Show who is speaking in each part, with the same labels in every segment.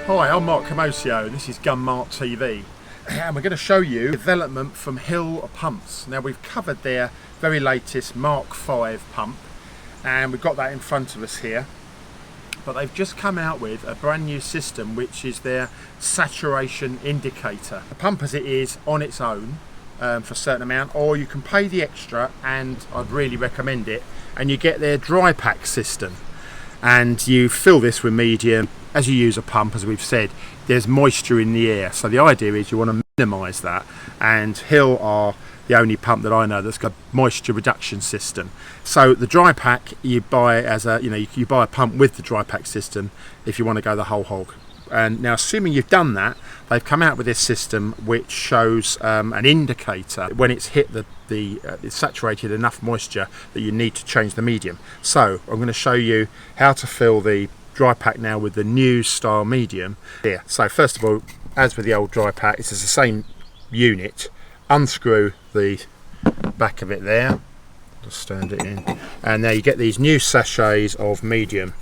Speaker 1: Hi, I'm Mark Camoccio, this is Mart TV, and we're going to show you development from Hill pumps. Now we've covered their very latest Mk5 pump, and we've got that in front of us here, but they've just come out with a brand new system which is their saturation indicator. The pump as it is on its own for a certain amount, or you can pay the extra, and I'd really recommend it, and you get their Dry-Pac system, and you fill this with medium. As you use a pump, as we've said, there's moisture in the air, so the idea is you want to minimise that, and Hill are the only pump that I know that's got moisture reduction system. So the Dry-Pac you buy as a, you buy a pump with the Dry-Pac system if you want to go the whole hog. And now, assuming you've done that, they've come out with this system which shows an indicator when it's hit it's saturated enough moisture that you need to change the medium. So I'm going to show you how to fill the Dry-Pac now with the new style medium here. So first of all, as with the old Dry-Pac, it's the same unit. Unscrew the back of it there, just stand it in, and now you get these new sachets of medium.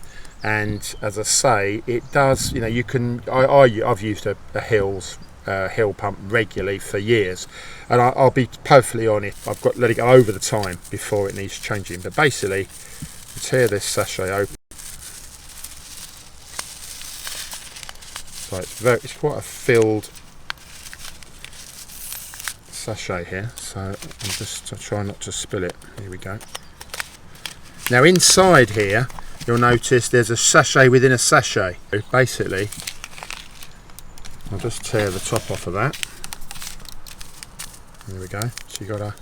Speaker 1: And as I say, it does, you can, I've used a Hill pump regularly for years, and I'll be perfectly honest, I've got to let it go over the time before it needs changing. But basically, you tear this sachet open. So it's quite a filled sachet here, so I'm just trying not to spill it. Here we go. Now inside here, you'll notice there's a sachet within a sachet. Basically, I'll just tear the top off of that. There we go. So you gotta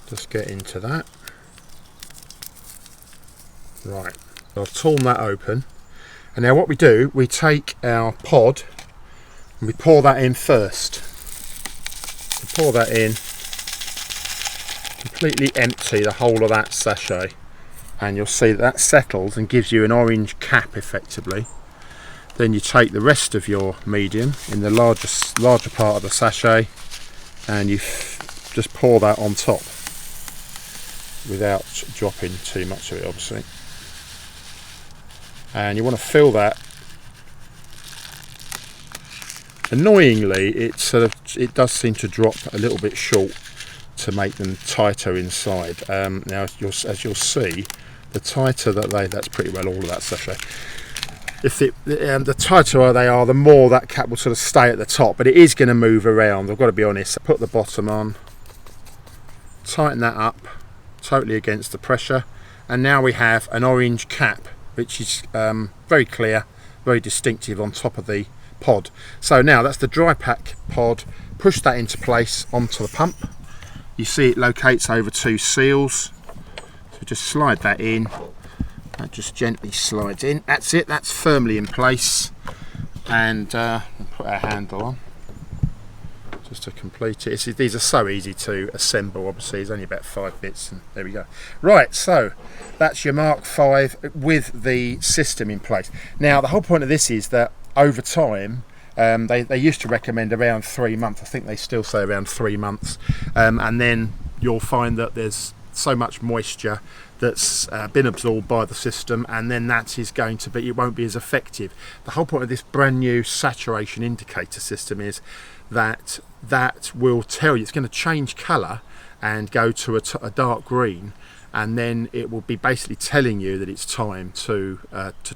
Speaker 1: just get into that. Right, I've torn that open. And now what we do, we take our pod and we pour that in first. We pour that in, completely empty the whole of that sachet, and you'll see that settles and gives you an orange cap effectively. Then you take the rest of your medium in the larger part of the sachet, and you just pour that on top without dropping too much of it, obviously. And you want to fill that. Annoyingly, it does seem to drop a little bit short to make them tighter inside. Now, as you'll see, the tighter that's pretty well all of that sachet. The tighter they are, the more that cap will sort of stay at the top, but it is going to move around. I've got to be honest. Put the bottom on, tighten that up, totally against the pressure, and now we have an orange cap, which is very clear, very distinctive on top of the pod. So now that's the Dry-Pac pod. Push that into place onto the pump. You see it locates over two seals, so just slide that in. That just gently slides in. That's it, that's firmly in place. And we'll put our handle on just to complete it. These are so easy to assemble, obviously. There's only about 5 bits, and there we go. Right, so that's your Mk5 with the system in place. Now, the whole point of this is that over time, they used to recommend around 3 months. I think they still say around 3 months, and then you'll find that there's so much moisture that's been absorbed by the system, and then that is going to be, it won't be as effective. The whole point of this brand new saturation indicator system is that will tell you, it's going to change colour and go to a dark green, and then it will be basically telling you that it's time to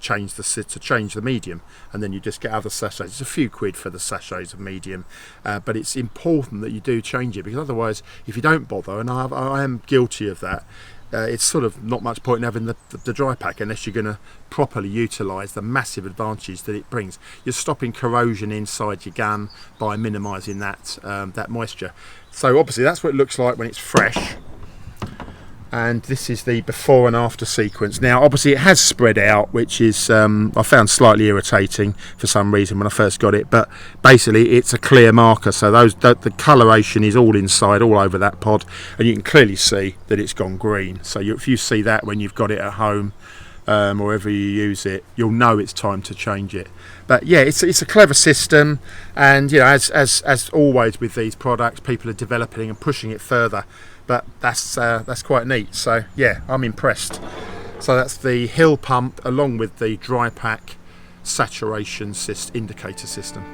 Speaker 1: change the medium, and then you just get other sachets. It's a few quid for the sachets of medium, but it's important that you do change it, because otherwise, if you don't bother, and I am guilty of that, it's sort of not much point in having the Dry-Pac unless you're going to properly utilise the massive advantage that it brings. You're stopping corrosion inside your gun by minimising that moisture. So obviously that's what it looks like when it's fresh. And this is the before and after sequence. Now obviously it has spread out, which is I found slightly irritating for some reason when I first got it, but basically it's a clear marker, so the coloration is all inside, all over that pod, and you can clearly see that it's gone green. So if you see that when you've got it at home or wherever you use it, you'll know it's time to change it. But yeah, it's a clever system, and as always with these products, people are developing and pushing it further. But that's quite neat. So yeah, I'm impressed. So that's the hill pump along with the DryPac saturation indicator system.